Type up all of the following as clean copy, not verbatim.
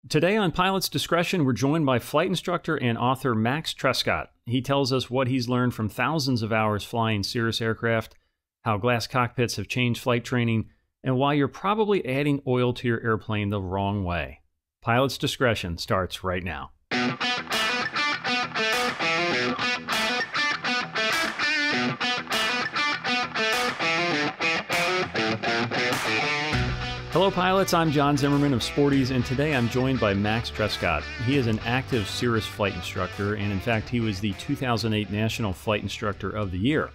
Today on Pilot's Discretion, we're joined by flight instructor and author Max Trescott. He tells us what he's learned from thousands of hours flying Cirrus aircraft, how glass cockpits have changed flight training, and why you're probably adding oil to your airplane the wrong way. Pilot's Discretion starts right now. Hello pilots, I'm John Zimmerman of Sporties, and today I'm joined by Max Trescott. He is an active Cirrus flight instructor, and in fact he was the 2008 National Flight Instructor of the Year.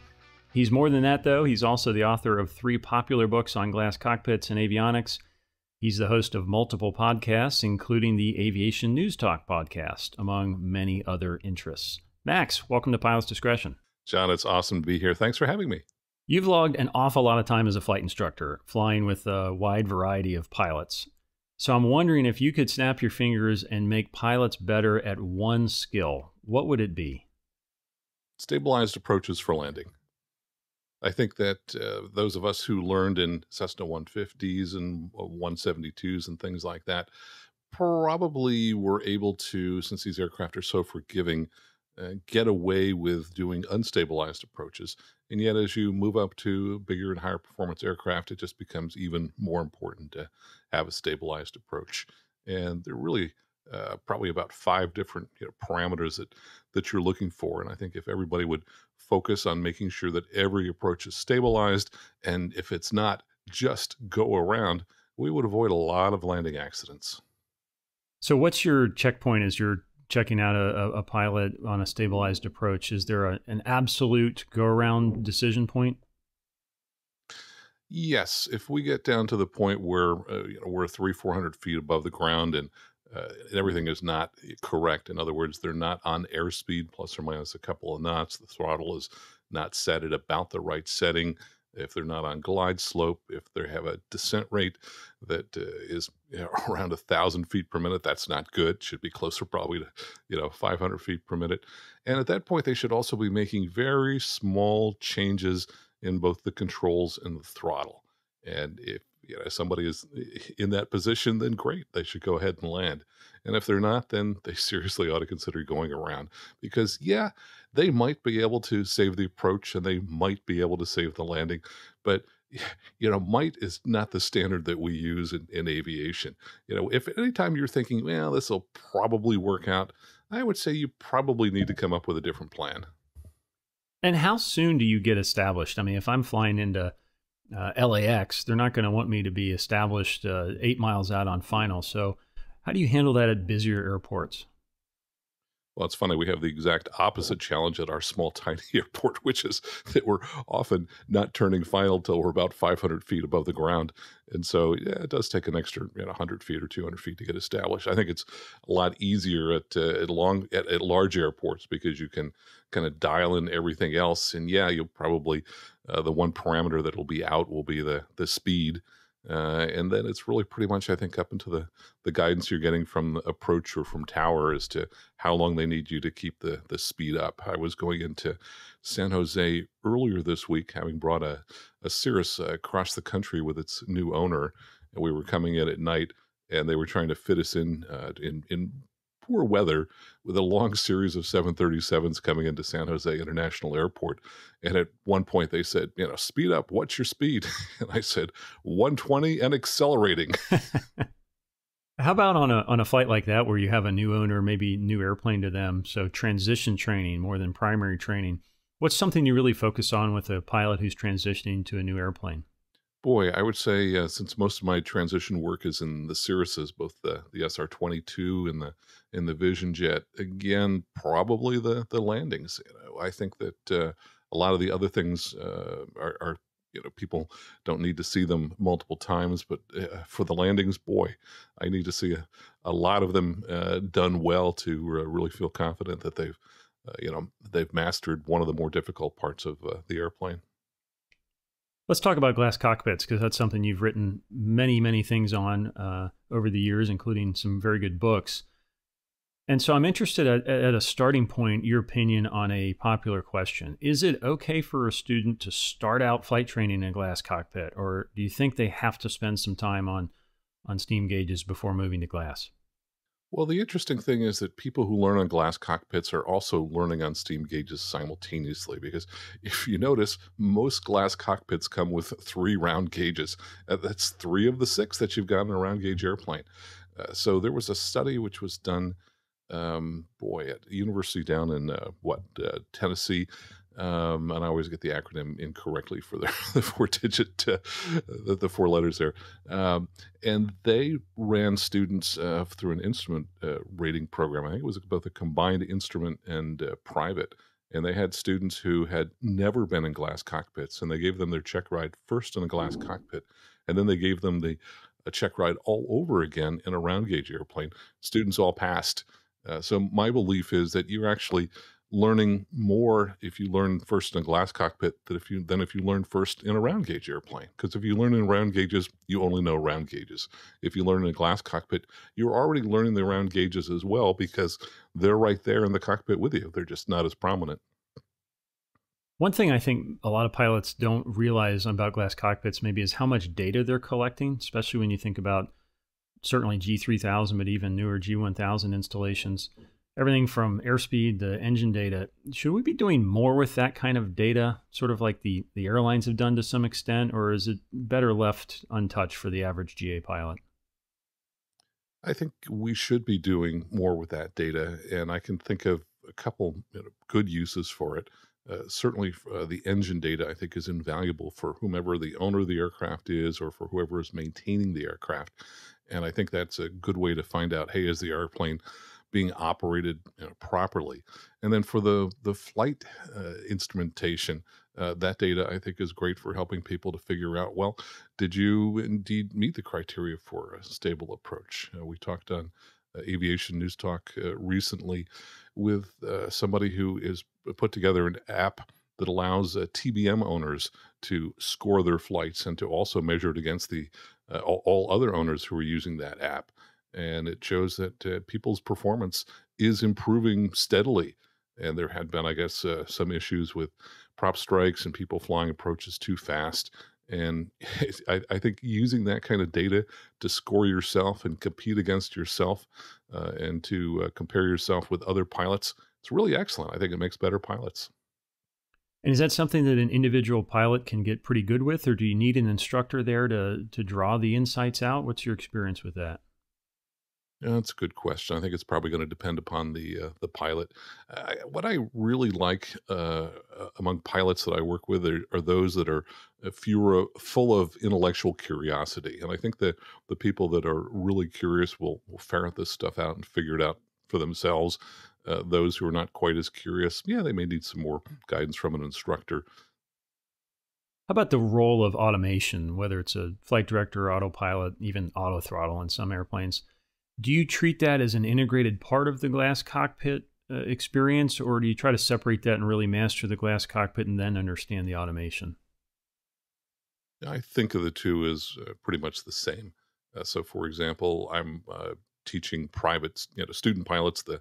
He's more than that though, he's also the author of 3 popular books on glass cockpits and avionics. He's the host of multiple podcasts, including the Aviation News Talk podcast, among many other interests. Max, welcome to Pilot's Discretion. John, it's awesome to be here. Thanks for having me. You've logged an awful lot of time as a flight instructor, flying with a wide variety of pilots. So I'm wondering if you could snap your fingers and make pilots better at one skill, what would it be? Stabilized approaches for landing. I think that those of us who learned in Cessna 150s and 172s and things like that probably were able to, since these aircraft are so forgiving, get away with doing unstabilized approaches. And yet, as you move up to bigger and higher performance aircraft, it just becomes even more important to have a stabilized approach. And there are really probably about 5 different parameters that you're looking for. And I think if everybody would focus on making sure that every approach is stabilized, and if it's not, just go around, we would avoid a lot of landing accidents. So what's your checkpoint as you're checking out a pilot on a stabilized approach? Is there an absolute go-around decision point? Yes, if we get down to the point where we're 300-400 feet above the ground and everything is not correct. In other words, they're not on airspeed plus or minus a couple of knots. The throttle is not set at about the right setting. If they're not on glide slope, if they have a descent rate that is around 1,000 feet per minute, that's not good. Should be closer probably to 500 feet per minute. And at that point, they should also be making very small changes in both the controls and the throttle. And if somebody is in that position, then great, they should go ahead and land. And if they're not, then they seriously ought to consider going around, because they might be able to save the approach and they might be able to save the landing, but might is not the standard that we use in aviation. If anytime you're thinking, well, this will probably work out, I would say you probably need to come up with a different plan. And how soon do you get established? I mean, if I'm flying into LAX, they're not going to want me to be established 8 miles out on final. So how do you handle that at busier airports? Well, it's funny. We have the exact opposite challenge at our small, tiny airport, which is that we're often not turning final till we're about 500 feet above the ground. And so, it does take an extra 100 feet or 200 feet to get established. I think it's a lot easier at large airports because you can kind of dial in everything else. And you'll probably, the one parameter that will be out will be the speed. And then it's really pretty much, I think, up into the guidance you're getting from the approach or from tower as to how long they need you to keep the speed up. I was going into San Jose earlier this week, having brought a Cirrus across the country with its new owner, and we were coming in at night, and they were trying to fit us in poor weather with a long series of 737s coming into San Jose International Airport. And at one point they said, speed up, what's your speed? And I said, 120 and accelerating. How about on a flight like that where you have a new owner, maybe new airplane to them, so transition training more than primary training? What's something you really focus on with a pilot who's transitioning to a new airplane? Boy, I would say since most of my transition work is in the Cirruses, both the SR-22 and the Vision Jet, again, probably the landings. I think that a lot of the other things are people don't need to see them multiple times, but for the landings, boy, I need to see a lot of them done well to really feel confident that they've mastered one of the more difficult parts of the airplane. Let's talk about glass cockpits, because that's something you've written many, many things on over the years, including some very good books. And so I'm interested at a starting point, your opinion on a popular question. Is it okay for a student to start out flight training in a glass cockpit, or do you think they have to spend some time on steam gauges before moving to glass? Well, the interesting thing is that people who learn on glass cockpits are also learning on steam gauges simultaneously because if you notice, most glass cockpits come with three round gauges. That's three of the six that you've got in a round gauge airplane. So there was a study which was done, at a university down in Tennessee. And I always get the acronym incorrectly for the the four letters there. And they ran students through an instrument rating program. I think it was both a combined instrument and private. And they had students who had never been in glass cockpits, and they gave them their check ride first in a glass cockpit, and then they gave them a check ride all over again in a round gauge airplane. Students all passed. So my belief is that you're actually learning more if you learn first in a glass cockpit than if you learn first in a round gauge airplane. Because if you learn in round gauges, you only know round gauges. If you learn in a glass cockpit, you're already learning the round gauges as well because they're right there in the cockpit with you. They're just not as prominent. One thing I think a lot of pilots don't realize about glass cockpits maybe is how much data they're collecting, especially when you think about certainly G3000, but even newer G1000 installations. Everything from airspeed to engine data. Should we be doing more with that kind of data, sort of like the airlines have done to some extent, or is it better left untouched for the average GA pilot? I think we should be doing more with that data, and I can think of a couple good uses for it. Certainly, the engine data I think is invaluable for whomever the owner of the aircraft is, or for whoever is maintaining the aircraft. And I think that's a good way to find out, hey, is the airplane being operated properly? And then for the flight instrumentation, that data I think is great for helping people to figure out, well, did you indeed meet the criteria for a stable approach? We talked on Aviation News Talk recently with somebody who is put together an app that allows TBM owners to score their flights and to also measure it against the all other owners who are using that app. And it shows that people's performance is improving steadily. And there had been, I guess, some issues with prop strikes and people flying approaches too fast. And I think using that kind of data to score yourself and compete against yourself and to compare yourself with other pilots, it's really excellent. I think it makes better pilots. And is that something that an individual pilot can get pretty good with, or do you need an instructor there to draw the insights out? What's your experience with that? Yeah, that's a good question. I think it's probably going to depend upon the pilot. What I really like among pilots that I work with are those that are full of intellectual curiosity, and I think that the people that are really curious will ferret this stuff out and figure it out for themselves. Those who are not quite as curious, yeah, they may need some more guidance from an instructor. How about the role of automation, whether it's a flight director, autopilot, even auto throttle in some airplanes? Do you treat that as an integrated part of the glass cockpit experience, or do you try to separate that and really master the glass cockpit and then understand the automation? I think of the two as pretty much the same. So, for example, I'm teaching private, student pilots the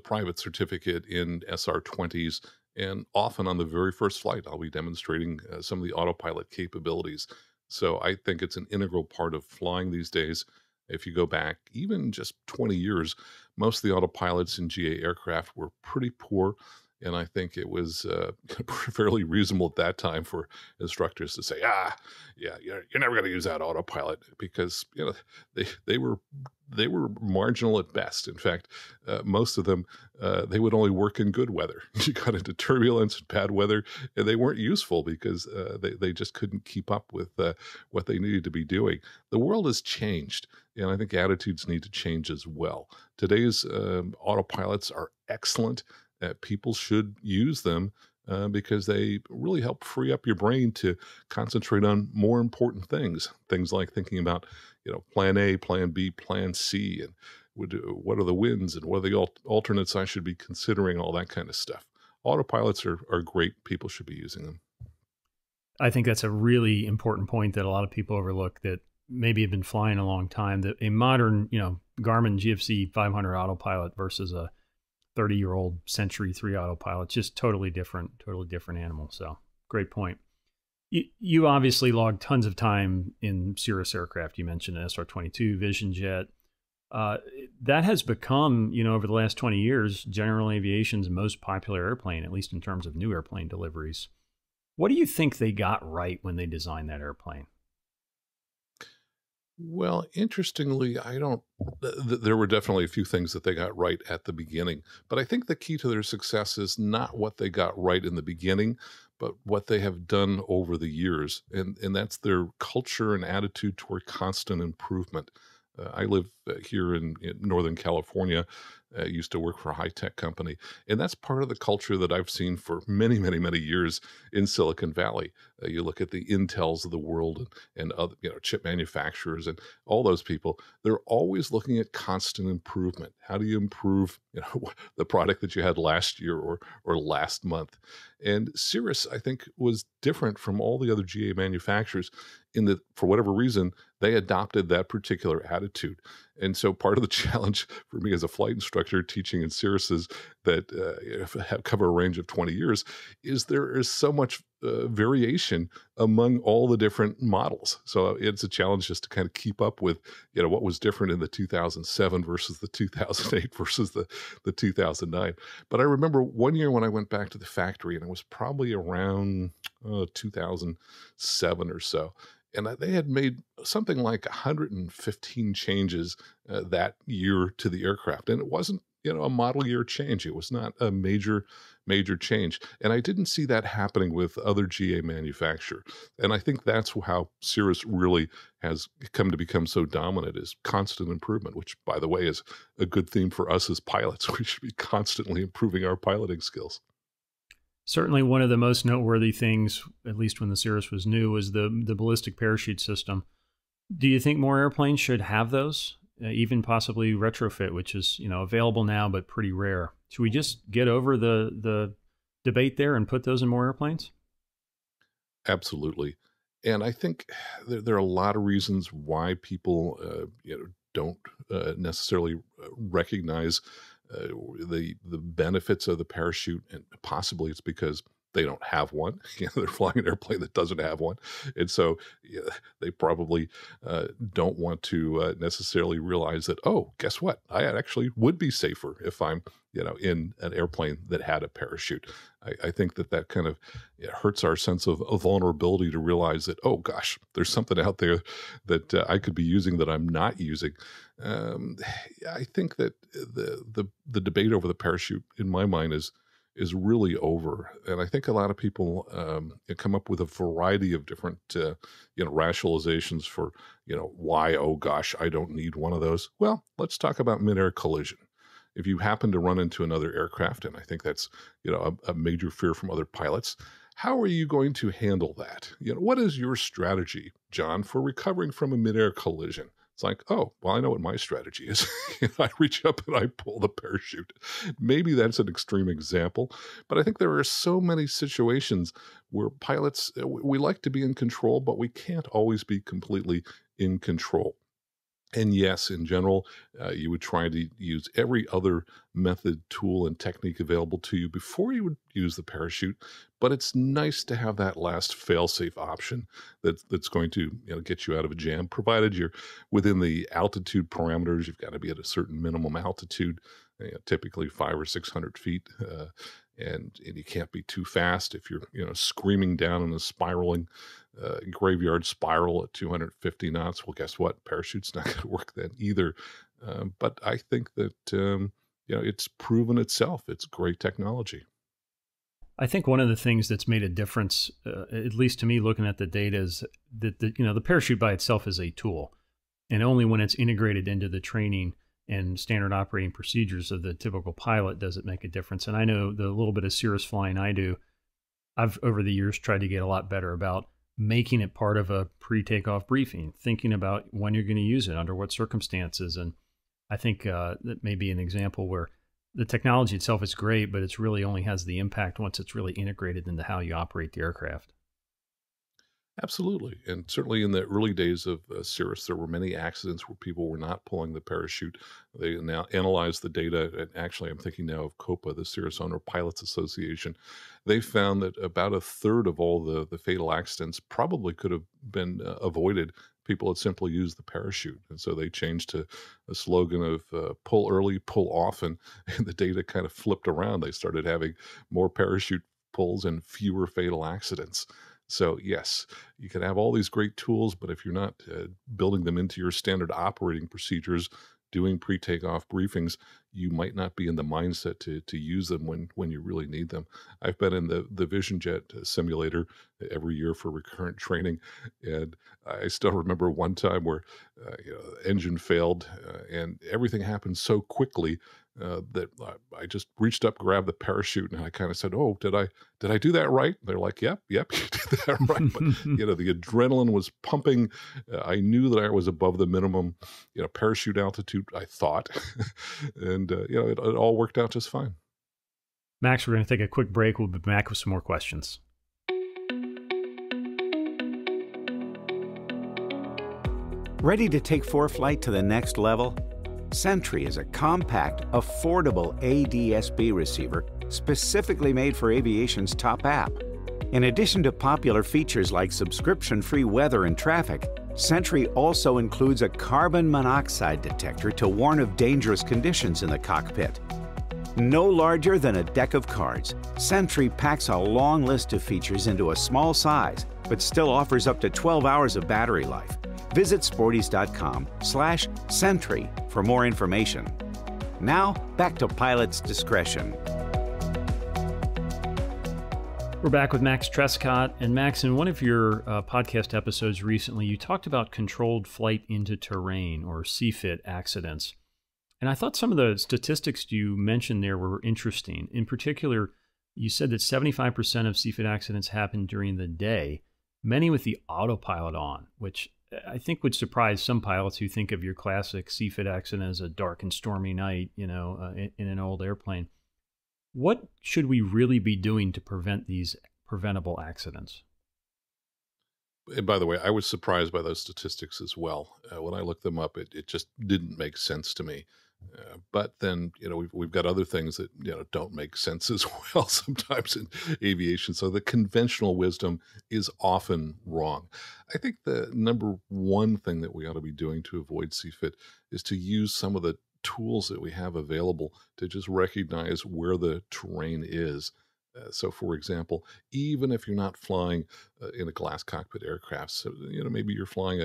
private certificate in SR20s, and often on the very first flight, I'll be demonstrating some of the autopilot capabilities. So, I think it's an integral part of flying these days. If you go back even just 20 years, most of the autopilots in GA aircraft were pretty poor. And I think it was fairly reasonable at that time for instructors to say, yeah, you're never going to use that autopilot because they were marginal at best. In fact, most of them they would only work in good weather. You got into turbulence and bad weather, and they weren't useful because they just couldn't keep up with what they needed to be doing. The world has changed, and I think attitudes need to change as well. Today's autopilots are excellent. People should use them because they really help free up your brain to concentrate on more important things like thinking about, plan A, plan B, plan C, and what are the wins and what are the alternates I should be considering, all that kind of stuff. Autopilots are great. People should be using them. I think that's a really important point that a lot of people overlook that maybe have been flying a long time, that a modern, Garmin GFC 500 autopilot versus a 30-year-old Century 3 autopilot, just totally different animal. So great point. You obviously logged tons of time in Cirrus aircraft. You mentioned an SR-22, Vision Jet. Uh, that has become, over the last 20 years, general aviation's most popular airplane, at least in terms of new airplane deliveries. What do you think they got right when they designed that airplane? Well, interestingly, I don't. There were definitely a few things that they got right at the beginning, but I think the key to their success is not what they got right in the beginning, but what they have done over the years, and that's their culture and attitude toward constant improvement. I live here in Northern California. Used to work for a high tech company, and that's part of the culture that I've seen for many, many, many years in Silicon Valley. You look at the Intels of the world and other, chip manufacturers and all those people. They're always looking at constant improvement. How do you improve, the product that you had last year or last month? And Cirrus, I think, was different from all the other GA manufacturers in that, for whatever reason, they adopted that particular attitude. And so part of the challenge for me as a flight instructor teaching in Cirruses that cover a range of 20 years is there is so much variation among all the different models. So it's a challenge just to kind of keep up with, what was different in the 2007 versus the 2008 versus the 2009. But I remember one year when I went back to the factory, and it was probably around 2007 or so. And they had made something like 115 changes that year to the aircraft. And it wasn't, a model year change. It was not a major, major change. And I didn't see that happening with other GA manufacturer. And I think that's how Cirrus really has come to become so dominant, is constant improvement, which, by the way, is a good theme for us as pilots. We should be constantly improving our piloting skills. Certainly one of the most noteworthy things, at least when the Cirrus was new, was the ballistic parachute system. Do you think more airplanes should have those, even possibly retrofit, which is, available now but pretty rare? Should we just get over the debate there and put those in more airplanes? Absolutely. And I think there are a lot of reasons why people, don't necessarily recognize the benefits of the parachute, and possibly it's because they don't have one. They're flying an airplane that doesn't have one, and so they probably don't want to necessarily realize that. Oh, guess what? I actually would be safer if I'm, in an airplane that had a parachute. I think that kind of hurts our sense of vulnerability to realize that, oh gosh, there's something out there that I could be using that I'm not using. Um, I think that the debate over the parachute, in my mind, is really over, and I think a lot of people come up with a variety of different rationalizations for why. Oh gosh, I don't need one of those. Well, let's talk about mid-air collision. If you happen to run into another aircraft, and I think that's a major fear from other pilots, how are you going to handle that? What is your strategy, John, for recovering from a mid-air collision? It's like, oh, well, I know what my strategy is. I reach up and I pull the parachute. Maybe that's an extreme example, but I think there are so many situations where pilots, we like to be in control, but we can't always be completely in control. And yes, in general, you would try to use every other method, tool, and technique available to you before you would use the parachute. But it's nice to have that last fail-safe option that's going to get you out of a jam, provided you're within the altitude parameters. You've got to be at a certain minimum altitude, typically 500 or 600 feet. And you can't be too fast. If you're screaming down in a spiraling graveyard spiral at 250 knots, well, guess what? Parachute's not going to work then either. But I think that it's proven itself. It's great technology. I think one of the things that's made a difference, at least to me, looking at the data, is that the parachute by itself is a tool, and only when it's integrated into the training and standard operating procedures of the typical pilot does it make a difference. And I know the little bit of Cirrus flying I do, I've over the years tried to get a lot better about making it part of a pre-takeoff briefing, thinking about when you're going to use it, under what circumstances. And I think that may be an example where the technology itself is great, but it's really only has the impact once it's really integrated into how you operate the aircraft. Absolutely. And certainly in the early days of Cirrus, there were many accidents where people were not pulling the parachute. They now analyzed the data. And actually, I'm thinking now of COPA, the Cirrus Owner Pilots Association. They found that about a third of all the fatal accidents probably could have been avoided people had simply used the parachute. And so they changed to a slogan of pull early, pull often, and the data kind of flipped around. They started having more parachute pulls and fewer fatal accidents. So yes, you can have all these great tools, but if you're not building them into your standard operating procedures, doing pre-takeoff briefings, you might not be in the mindset to use them when you really need them. I've been in the Vision Jet simulator every year for recurrent training, and I still remember one time where the engine failed, and everything happened so quickly that I just reached up, grabbed the parachute, and I kind of said, "Oh, did I do that right?" They're like, "Yep, you did that right." But the adrenaline was pumping. I knew that I was above the minimum, parachute altitude, I thought, and it all worked out just fine. Max, we're going to take a quick break. We'll be back with some more questions. Ready to take ForeFlight to the next level? Sentry is a compact, affordable ADS-B receiver specifically made for aviation's top app. In addition to popular features like subscription-free weather and traffic, Sentry also includes a carbon monoxide detector to warn of dangerous conditions in the cockpit. No larger than a deck of cards, Sentry packs a long list of features into a small size, but still offers up to 12 hours of battery life. Visit sporties.com/Sentry for more information. Now, back to Pilot's Discretion. We're back with Max Trescott. And Max, in one of your podcast episodes recently, you talked about controlled flight into terrain, or CFIT accidents. And I thought some of the statistics you mentioned there were interesting. In particular, you said that 75% of CFIT accidents happen during the day, many with the autopilot on, which I think would surprise some pilots who think of your classic CFIT accident as a dark and stormy night, in an old airplane. What should we really be doing to prevent these preventable accidents? And by the way, I was surprised by those statistics as well. When I looked them up, it just didn't make sense to me. But then, we've got other things that, don't make sense as well sometimes in aviation. So the conventional wisdom is often wrong. I think the number one thing that we ought to be doing to avoid CFIT is to use some of the tools that we have available to just recognize where the terrain is. So, for example, even if you're not flying in a glass cockpit aircraft, so maybe you're flying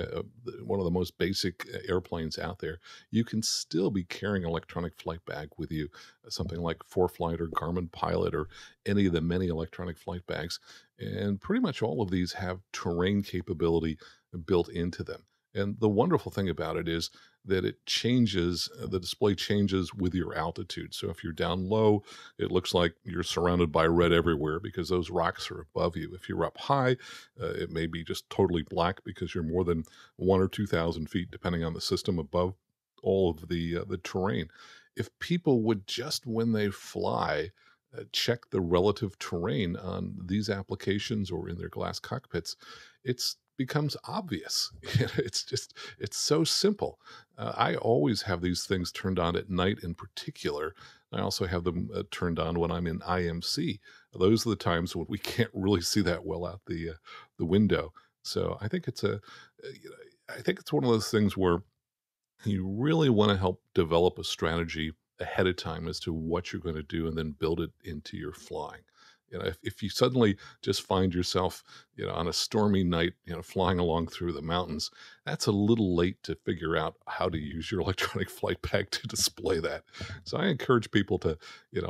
one of the most basic airplanes out there, you can still be carrying an electronic flight bag with you, something like ForeFlight or Garmin Pilot or any of the many electronic flight bags. And pretty much all of these have terrain capability built into them. And the wonderful thing about it is that it changes, the display changes with your altitude. So if you're down low, it looks like you're surrounded by red everywhere because those rocks are above you. If you're up high, it may be just totally black because you're more than 1,000 or 2,000 feet, depending on the system, above all of the terrain. If people would just, when they fly, check the relative terrain on these applications or in their glass cockpits, it's becomes obvious. It's so simple. I always have these things turned on at night in particular. I also have them turned on when I'm in IMC. Those are the times when we can't really see that well out the window. So I think it's one of those things where you really want to help develop a strategy ahead of time as to what you're going to do and then build it into your flying. If you suddenly just find yourself, on a stormy night, flying along through the mountains, that's a little late to figure out how to use your electronic flight bag to display that. So I encourage people to,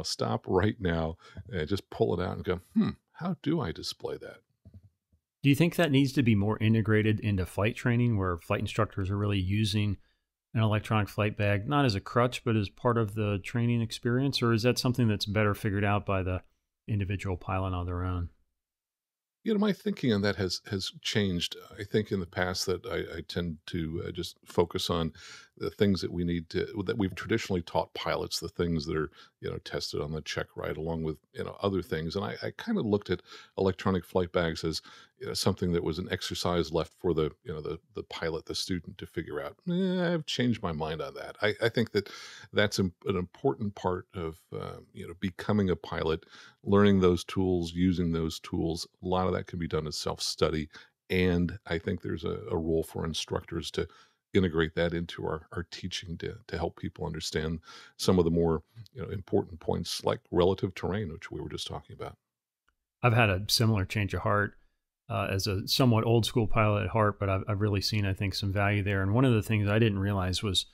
stop right now and just pull it out and go, how do I display that? Do you think that needs to be more integrated into flight training, where flight instructors are really using an electronic flight bag, not as a crutch, but as part of the training experience? Or is that something that's better figured out by the individual pilot on their own? My thinking on that has changed. I think in the past that I tend to just focus on the things that we've traditionally taught pilots, the things that are, tested on the check ride, along with, other things. And I kind of looked at electronic flight bags as, something that was an exercise left for the pilot, the student to figure out. I've changed my mind on that. I think that's an important part of, becoming a pilot, learning those tools, using those tools. A lot of that can be done as self-study And I think there's a role for instructors to integrate that into our teaching to help people understand some of the more important points like relative terrain, which we were just talking about. I've had a similar change of heart as a somewhat old school pilot at heart, but I've really seen, I think, some value there. And one of the things I didn't realize was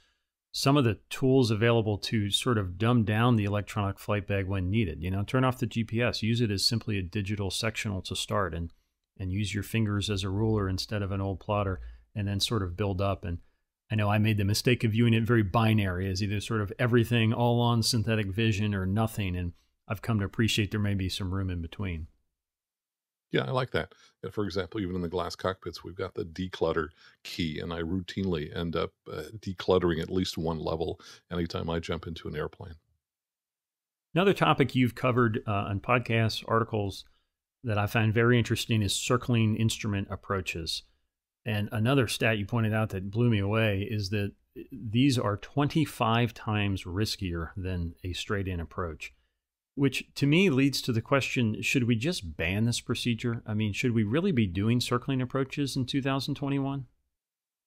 some of the tools available to sort of dumb down the electronic flight bag when needed. Turn off the GPS, use it as simply a digital sectional to start, and use your fingers as a ruler instead of an old plotter, and then sort of build up. And I know I made the mistake of viewing it very binary as either sort of everything all on synthetic vision or nothing. And I've come to appreciate there may be some room in between. Yeah, I like that. For example, even in the glass cockpits, we've got the declutter key, and I routinely end up decluttering at least one level anytime I jump into an airplane. Another topic you've covered on podcasts, articles that I find very interesting is circling instrument approaches. And another stat you pointed out that blew me away is that these are 25 times riskier than a straight-in approach, which to me leads to the question, should we just ban this procedure? I mean, should we really be doing circling approaches in 2021?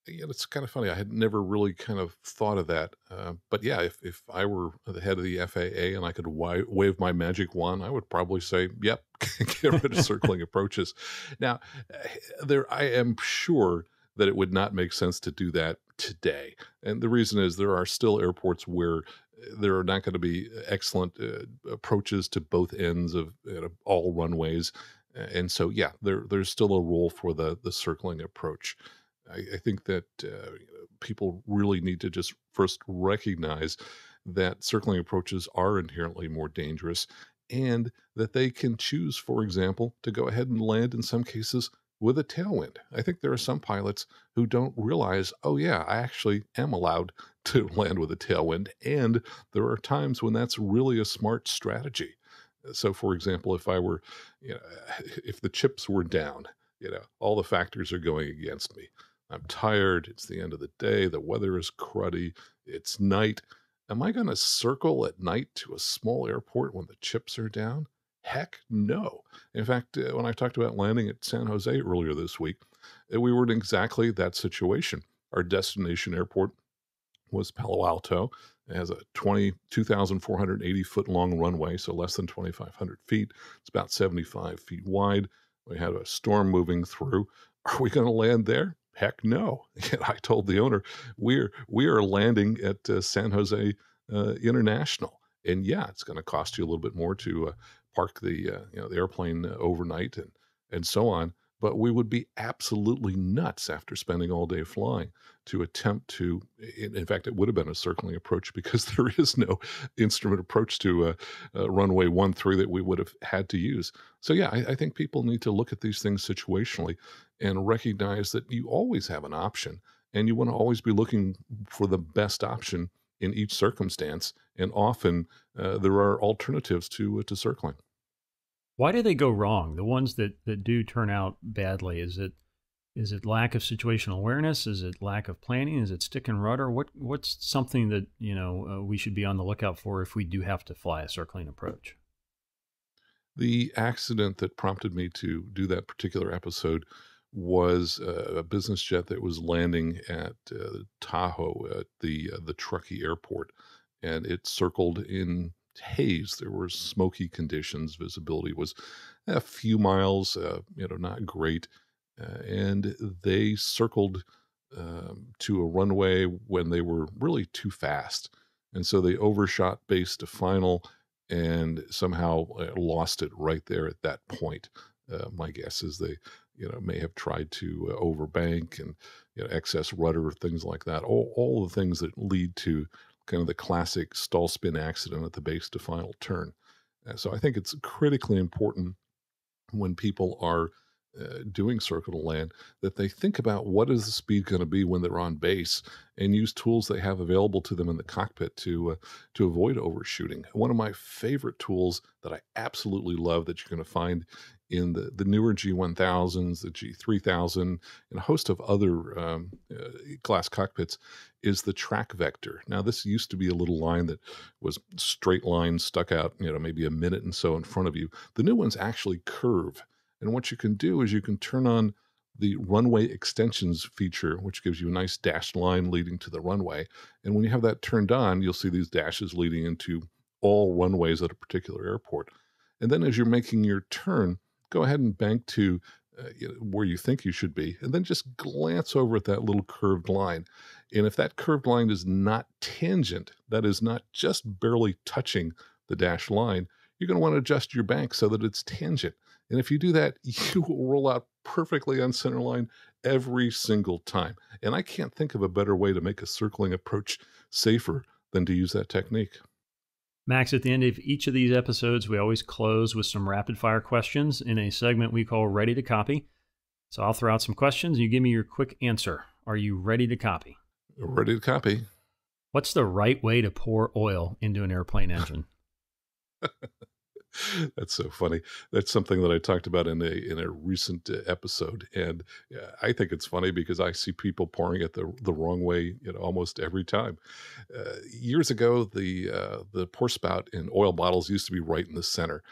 Yeah, it's kind of funny. I had never really kind of thought of that. But yeah, if I were the head of the FAA and I could wave my magic wand, I would probably say, yep, get rid of circling approaches. Now, I am sure that it would not make sense to do that today. And the reason is there are still airports where there are not going to be excellent approaches to both ends of all runways. And so, yeah, there's still a role for the circling approach. I think that people really need to just first recognize that circling approaches are inherently more dangerous and that they can choose, for example, to go ahead and land in some cases with a tailwind. I think there are some pilots who don't realize, oh yeah, I actually am allowed to land with a tailwind. And there are times when that's really a smart strategy. So for example, if if the chips were down, all the factors are going against me. I'm tired. It's the end of the day. The weather is cruddy. It's night. Am I going to circle at night to a small airport when the chips are down? Heck no. In fact, when I talked about landing at San Jose earlier this week, we were in exactly that situation. Our destination airport was Palo Alto. It has a 2,480 foot long runway, so less than 2,500 feet. It's about 75 feet wide. We had a storm moving through. Are we going to land there? Heck no. I told the owner, we are landing at San Jose International. And yeah, it's going to cost you a little bit more to park the airplane overnight and so on. But we would be absolutely nuts after spending all day flying to attempt to, in fact, it would have been a circling approach because there is no instrument approach to runway 13 that we would have had to use. So yeah, I think people need to look at these things situationally and recognize that you always have an option and you want to always be looking for the best option in each circumstance. And often there are alternatives to circling. Why do they go wrong? The ones that do turn out badly, is it lack of situational awareness? Is it lack of planning? Is it stick and rudder? What's something that we should be on the lookout for if we do have to fly a circling approach? The accident that prompted me to do that particular episode was a business jet that was landing at Tahoe at the Truckee Airport, and it circled in haze. There were smoky conditions. Visibility was a few miles, not great. And they circled to a runway when they were really too fast. And so they overshot base to final and somehow lost it right there at that point. My guess is they, may have tried to overbank and excess rudder, things like that. All the things that lead to kind of the classic stall spin accident at the base to final turn. So I think it's critically important when people are doing circle to land that they think about what is the speed going to be when they're on base and use tools they have available to them in the cockpit to avoid overshooting. One of my favorite tools that I absolutely love that you're going to find in the newer G1000s, the G3000, and a host of other glass cockpits is the track vector. Now, this used to be a little line that was straight line stuck out, maybe a minute and so in front of you. The new ones actually curve. And what you can do is you can turn on the Runway Extensions feature, which gives you a nice dashed line leading to the runway. And when you have that turned on, you'll see these dashes leading into all runways at a particular airport. And then as you're making your turn, go ahead and bank to where you think you should be, and then just glance over at that little curved line. And if that curved line is not tangent, that is not just barely touching the dashed line, you're going to want to adjust your bank so that it's tangent. And if you do that, you will roll out perfectly on center line every single time. And I can't think of a better way to make a circling approach safer than to use that technique. Max, at the end of each of these episodes, we always close with some rapid-fire questions in a segment we call Ready to Copy. So I'll throw out some questions, and you give me your quick answer. Are you ready to copy? Ready to copy. What's the right way to pour oil into an airplane engine? That's so funny. That's something that I talked about in a recent episode, and I think it's funny because I see people pouring it the wrong way, almost every time. Years ago, the pour spout in oil bottles used to be right in the center.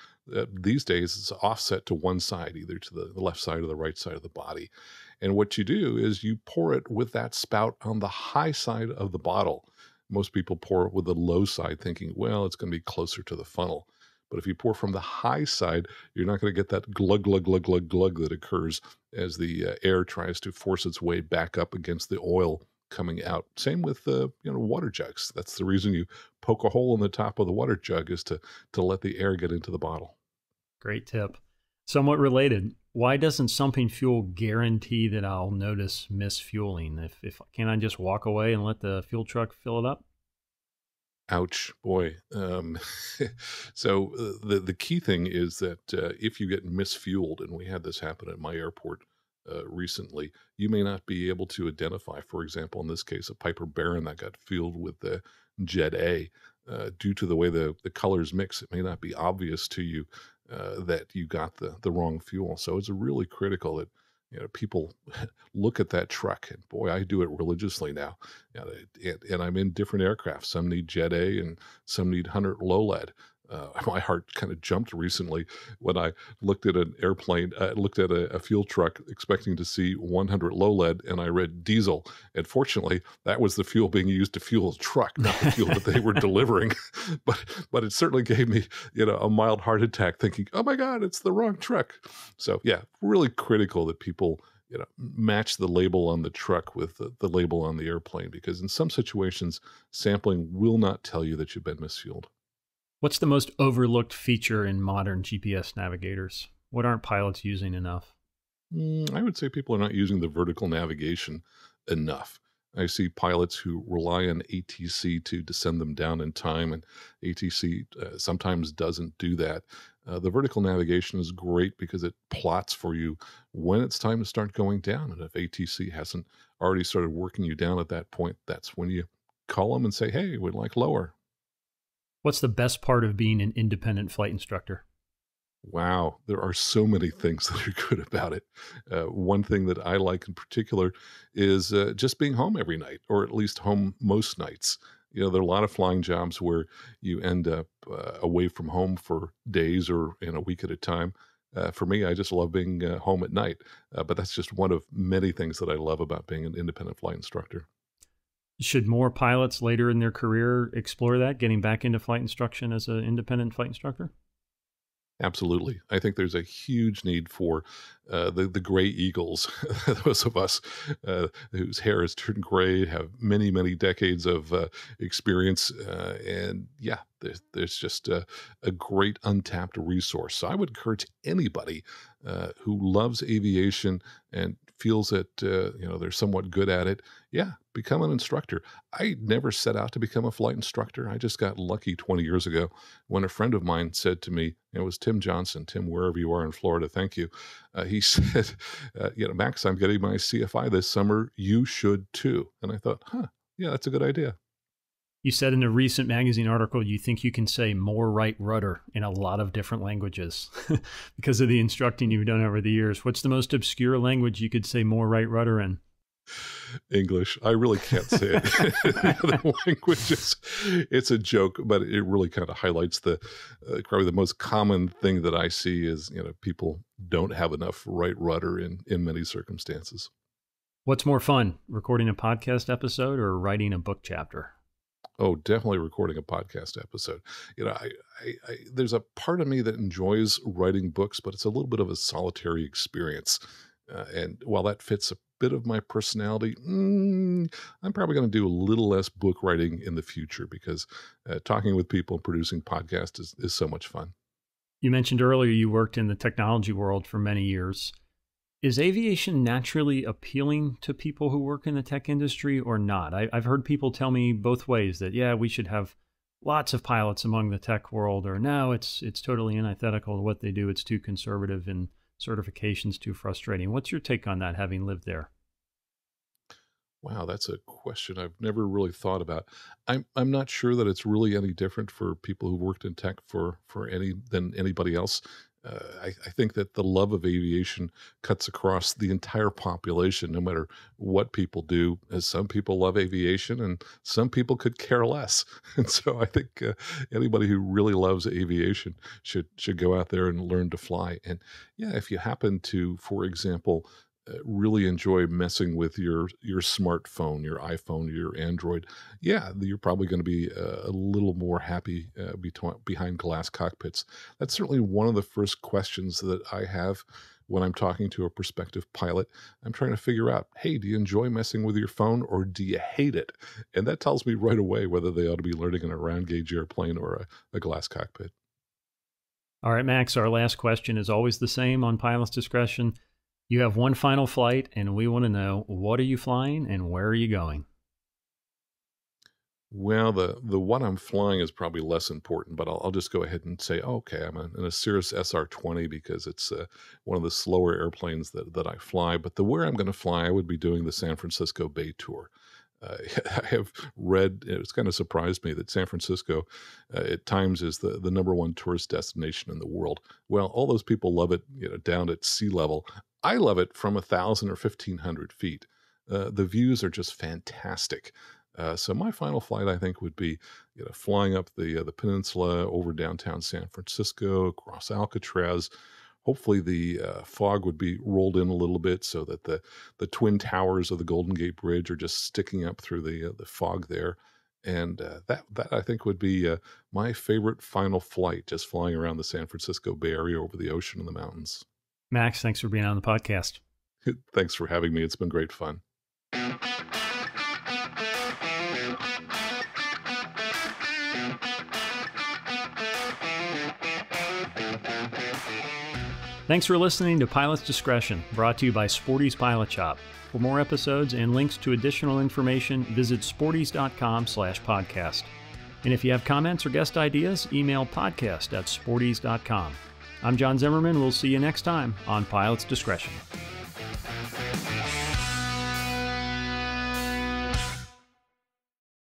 These days, it's offset to one side, either to the left side or the right side of the body. And what you do is you pour it with that spout on the high side of the bottle. Most people pour it with the low side, thinking, well, it's going to be closer to the funnel. But if you pour from the high side, you're not going to get that glug, glug, glug, glug, glug that occurs as the air tries to force its way back up against the oil coming out. Same with water jugs. That's the reason you poke a hole in the top of the water jug, is to let the air get into the bottle. Great tip. Somewhat related, why doesn't sumping fuel guarantee that I'll notice misfueling? If can't I just walk away and let the fuel truck fill it up? Ouch, boy. So the key thing is that if you get misfueled, and we had this happen at my airport recently, you may not be able to identify, for example, in this case, a Piper Baron that got fueled with the Jet A. Due to the way the colors mix, it may not be obvious to you that you got the wrong fuel. So it's really critical that people look at that truck, and boy, I do it religiously now. And I'm in different aircraft. Some need Jet A and some need 100 low lead. My heart kind of jumped recently when I looked at an airplane, looked at a fuel truck expecting to see 100 low lead, and I read diesel. And fortunately, that was the fuel being used to fuel the truck, not the fuel that they were delivering. But it certainly gave me, a mild heart attack thinking, oh my God, it's the wrong truck. So yeah, really critical that people, match the label on the truck with the label on the airplane, because in some situations, sampling will not tell you that you've been misfueled. What's the most overlooked feature in modern GPS navigators? What aren't pilots using enough? I would say people are not using the vertical navigation enough. I see pilots who rely on ATC to descend them down in time, and ATC sometimes doesn't do that. The vertical navigation is great because it plots for you when it's time to start going down. And if ATC hasn't already started working you down at that point, that's when you call them and say, hey, we'd like lower. What's the best part of being an independent flight instructor? Wow, there are so many things that are good about it. One thing that I like in particular is just being home every night, or at least home most nights. There are a lot of flying jobs where you end up away from home for days or in a week at a time. For me, I just love being home at night. But that's just one of many things that I love about being an independent flight instructor. Should more pilots later in their career explore that, getting back into flight instruction as an independent flight instructor? Absolutely. I think there's a huge need for the gray eagles, those of us whose hair has turned gray, have many, many decades of experience. And yeah, there's just a great untapped resource. So I would encourage anybody who loves aviation and feels that they're somewhat good at it, become an instructor. I never set out to become a flight instructor. I just got lucky 20 years ago when a friend of mine said to me, it was Tim Johnson, Tim, wherever you are in Florida, thank you. He said, Max, I'm getting my CFI this summer. You should too. And I thought, yeah, that's a good idea. You said in a recent magazine article you think you can say more right rudder in a lot of different languages because of the instructing you've done over the years. What's the most obscure language you could say more right rudder in? English. I really can't say it in other languages. It's a joke, but it really kind of highlights the probably the most common thing that I see is, people don't have enough right rudder in many circumstances. What's more fun, recording a podcast episode or writing a book chapter? Oh, definitely recording a podcast episode. There's a part of me that enjoys writing books, but it's a little bit of a solitary experience. And while that fits a bit of my personality, I'm probably going to do a little less book writing in the future because talking with people and producing podcasts is so much fun. You mentioned earlier you worked in the technology world for many years. Is aviation naturally appealing to people who work in the tech industry or not? I've heard people tell me both ways that, yeah, we should have lots of pilots among the tech world, or no, it's totally antithetical to what they do. It's too conservative and certification's too frustrating. What's your take on that, having lived there? Wow, that's a question I've never really thought about. I'm not sure that it's really any different for people who worked in tech than anybody else. I think that the love of aviation cuts across the entire population, no matter what people do. As some people love aviation, and some people could care less. And so I think anybody who really loves aviation should go out there and learn to fly. And yeah, if you happen to, for example, really enjoy messing with your smartphone, your iPhone, your Android, yeah, you're probably going to be a little more happy behind glass cockpits. That's certainly one of the first questions that I have when I'm talking to a prospective pilot. I'm trying to figure out, hey, do you enjoy messing with your phone or do you hate it? And that tells me right away whether they ought to be learning in a round gauge airplane or a glass cockpit. All right, Max, our last question is always the same on Pilot's Discretion. You have one final flight, and we want to know, what are you flying and where are you going? Well, the one I'm flying is probably less important, but I'll just go ahead and say, okay, I'm in a Cirrus SR-20 because it's one of the slower airplanes that I fly. But where I'm going to fly, I would be doing the San Francisco Bay Tour. I have read, it's kind of surprised me that San Francisco at times is the number one tourist destination in the world. Well, all those people love it, down at sea level. I love it from 1,000 or 1,500 feet. The views are just fantastic. So my final flight, I think, would be flying up the peninsula over downtown San Francisco, across Alcatraz. Hopefully the fog would be rolled in a little bit so that the twin towers of the Golden Gate Bridge are just sticking up through the fog there. And that I think would be my favorite final flight, just flying around the San Francisco Bay Area over the ocean and the mountains. Max, thanks for being on the podcast. Thanks for having me. It's been great fun. Thanks for listening to Pilot's Discretion, brought to you by Sporty's Pilot Shop. For more episodes and links to additional information, visit sportys.com/podcast. And if you have comments or guest ideas, email podcast@sportys.com. I'm John Zimmerman. We'll see you next time on Pilot's Discretion.